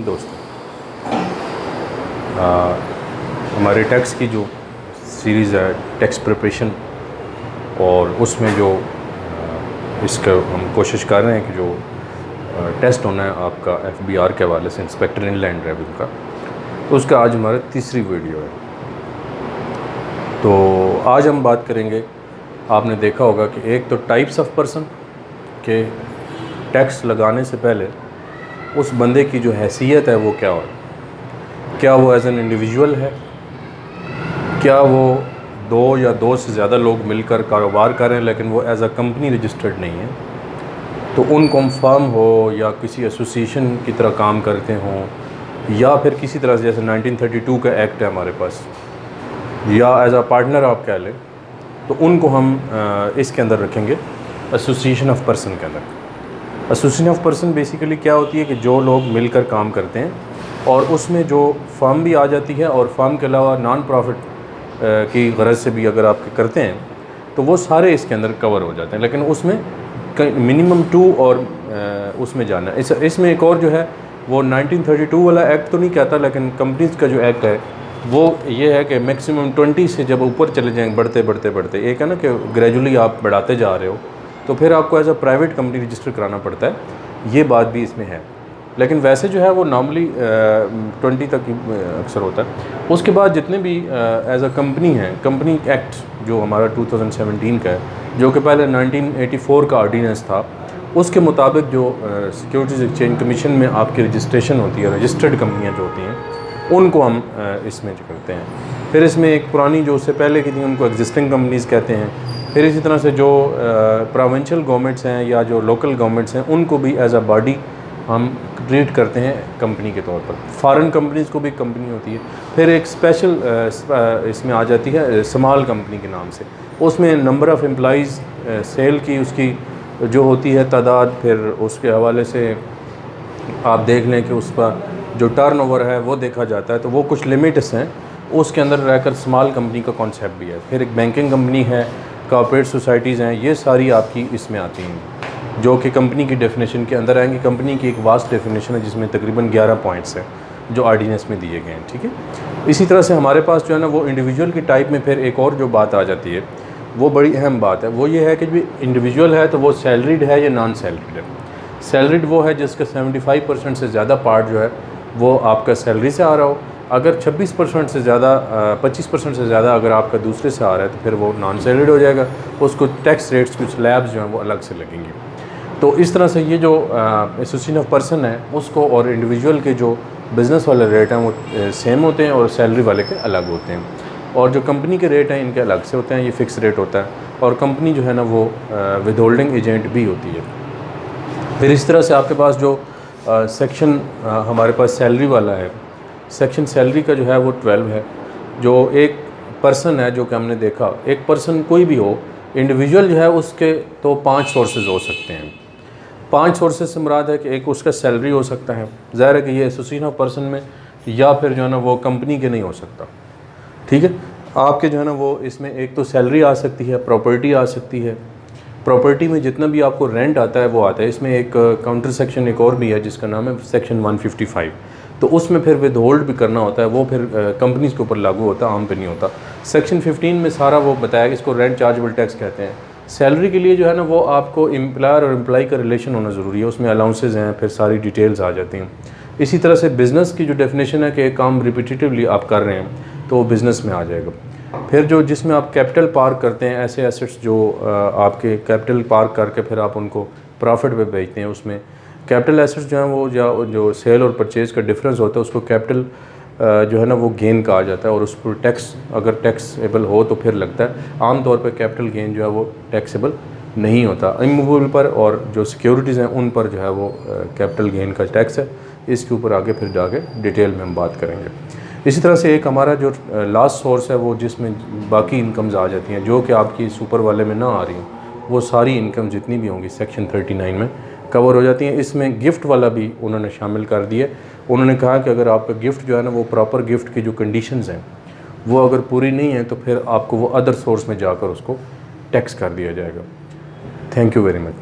दोस्तों, हमारे टैक्स की जो सीरीज़ है टैक्स प्रिपरेशन, और उसमें जो इसका हम कोशिश कर रहे हैं कि जो टेस्ट होना है आपका FBR के हवाले से, इंस्पेक्टर इनलैंड रेवेन्यू का, तो उसका आज हमारा तीसरी वीडियो है। तो आज हम बात करेंगे, आपने देखा होगा कि एक तो टाइप्स ऑफ पर्सन के टैक्स लगाने से पहले उस बंदे की जो हैसियत है वो क्या हो, क्या वो एज एन इंडिविजुअल है, क्या वो दो या दो से ज़्यादा लोग मिलकर कारोबार कर रहे हैं लेकिन वो एज अ कंपनी रजिस्टर्ड नहीं है, तो उनको हम फर्म हो या किसी एसोसिएशन की तरह काम करते हों, या फिर किसी तरह से जैसे 1932 का एक्ट है हमारे पास, या एज अ पार्टनर आप कह लें, तो उनको हम इसके अंदर रखेंगे एसोसिएशन ऑफ पर्सन के अंदर। एसोसिएशन ऑफ पर्सन बेसिकली क्या होती है कि जो लोग मिलकर काम करते हैं और उसमें जो फर्म भी आ जाती है, और फर्म के अलावा नॉन प्रॉफिट की गरज से भी अगर आप करते हैं तो वो सारे इसके अंदर कवर हो जाते हैं, लेकिन उसमें मिनिमम 2 और उसमें जाना है। इसमें एक और जो है वो 1932 वाला एक्ट तो नहीं कहता, लेकिन कंपनीज़ का जो एक्ट है वो ये है कि मैक्सिमम 20 से जब ऊपर चले जाएंगे, बढ़ते एक है ना कि ग्रेजुअली आप बढ़ाते जा रहे हो, तो फिर आपको as a private company register कराना पड़ता है, ये बात भी इसमें है। लेकिन वैसे जो है वो नॉर्मली 20 तक ही अक्सर होता है। उसके बाद जितने भी एज अ कंपनी हैं, कंपनी एक्ट जो हमारा 2017 का है, जो कि पहले 1984 का ऑर्डिनेंस था, उसके मुताबिक जो सिक्योरिटीज़ एक्सचेंज कमीशन में आपकी रजिस्ट्रेशन होती है, रजिस्टर्ड कंपनियां जो होती हैं उनको हम इसमें जो करते हैं। फिर इसमें एक पुरानी जो उससे पहले की थी उनको एग्जिस्टिंग कंपनीज़ कहते हैं। फिर इसी तरह से जो प्रोविंशियल गवर्नमेंट्स हैं या जो लोकल गवर्नमेंट्स हैं उनको भी एज अ बॉडी हम ट्रीट करते हैं कंपनी के तौर पर। फॉरेन कंपनीज़ को भी कंपनी होती है। फिर एक स्पेशल इसमें आ जाती है स्मॉल कंपनी के नाम से, उसमें नंबर ऑफ़ एम्प्लॉइज़, सेल की उसकी जो होती है तादाद, फिर उसके हवाले से आप देख लें कि उसका जो टर्नओवर है वो देखा जाता है, तो वो कुछ लिमिट्स हैं, उसके अंदर रहकर स्मॉल कंपनी का कॉन्सेप्ट भी है। फिर एक बैंकिंग कंपनी है, कॉर्पोरेट सोसाइटीज़ हैं, ये सारी आपकी इसमें आती हैं जो कि कंपनी की डेफिनेशन के अंदर आएंगी। कंपनी की एक वास्ट डेफिनेशन है जिसमें तकरीबन 11 पॉइंट्स हैं जो ऑर्डिनेंस में दिए गए हैं, ठीक है। इसी तरह से हमारे पास जो है ना वो इंडिविजुअल की टाइप में फिर एक और जो बात आ जाती है, वो बड़ी अहम बात है। वो ये है कि जो इंडिविजुअल है तो वो सैलरीड है या नॉन सैलरीड है। सैलरीड वो है जिसका 75% से ज़्यादा पार्ट जो है वो आपका सैलरी से आ रहा हो। अगर 26% से ज़्यादा 25% से ज़्यादा अगर आपका दूसरे से आ रहा है तो फिर वो नॉन सैलरीड हो जाएगा, उसको टैक्स रेट्स कुछ स्लैब्स जो हैं वो अलग से लगेंगे। तो इस तरह से ये जो एसोसिएशन ऑफ पर्सन है उसको और इंडिविजुअल के जो बिज़नेस वाले रेट हैं वो सेम होते हैं और सैलरी वाले के अलग होते हैं, और जो कंपनी के रेट हैं इनके अलग से होते हैं, ये फ़िक्स रेट होता है, और कंपनी जो है ना वो विद होल्डिंग एजेंट भी होती है। फिर इस तरह से आपके पास जो सेक्शन हमारे पास सैलरी वाला है, सेक्शन सैलरी का जो है वो 12 है। जो एक पर्सन है, जो कि हमने देखा, एक पर्सन कोई भी हो, इंडिविजुअल जो है उसके तो 5 सोर्सेज हो सकते हैं। 5 सोर्सेज से मुराद है कि एक उसका सैलरी हो सकता है, ज़ाहिर है कि ये एसोसिएशन ऑफ पर्सन में, या फिर जो है ना वो कंपनी के नहीं हो सकता, ठीक है। आपके जो है ना वो इसमें एक तो सैलरी आ सकती है, प्रॉपर्टी आ सकती है। प्रॉपर्टी में जितना भी आपको रेंट आता है वो आता है। इसमें एक काउंटर सेक्शन एक और भी है जिसका नाम है सेक्शन 155, तो उसमें फिर विद होल्ड भी करना होता है, वो फिर कंपनीज़ के ऊपर लागू होता है, आम पे नहीं होता। सेक्शन 15 में सारा वो बताया कि इसको रेंट चार्जेबल टैक्स कहते हैं। सैलरी के लिए जो है ना वो आपको एम्प्लॉयर और एम्प्लॉय का रिलेशन होना ज़रूरी है, उसमें अलाउंसेज हैं, फिर सारी डिटेल्स आ जाती हैं। इसी तरह से बिज़नेस की जो डेफिनेशन है कि एक काम रिपीटेटिवली आप कर रहे हैं तो बिज़नेस में आ जाएगा। फिर जो जिसमें आप कैपिटल पार्क करते हैं, ऐसे एसेट्स जो आपके कैपिटल पार्क करके फिर आप उनको प्रॉफिट पे बेचते हैं, उसमें कैपिटल एसेट्स जो हैं वो जो सेल और परचेज़ का डिफरेंस होता है उसको कैपिटल जो है ना वो गेन कहा जाता है, और उस पर टैक्स अगर टैक्सेबल हो तो फिर लगता है। आम तौर पे कैपिटल गेन जो है वो टैक्सेबल नहीं होता। इमूवेबल पर और जो सिक्योरिटीज़ हैं उन पर जो है वो कैपिटल गेन का टैक्स है। इसके ऊपर आगे फिर जाके डिटेल में हम बात करेंगे। इसी तरह से एक हमारा जो लास्ट सोर्स है वो जिसमें बाकी इनकम्स आ जाती हैं जो कि आपकी सुपर वाले में ना आ रही हैं, वो सारी इनकम जितनी भी होंगी सेक्शन 39 में कवर हो जाती हैं। इसमें गिफ्ट वाला भी उन्होंने शामिल कर दिए। उन्होंने कहा कि अगर आपका गिफ्ट जो है ना वो प्रॉपर गिफ्ट की जो कंडीशंस हैं वो अगर पूरी नहीं है तो फिर आपको वो अदर सोर्स में जाकर उसको टैक्स कर दिया जाएगा। Thank you very much.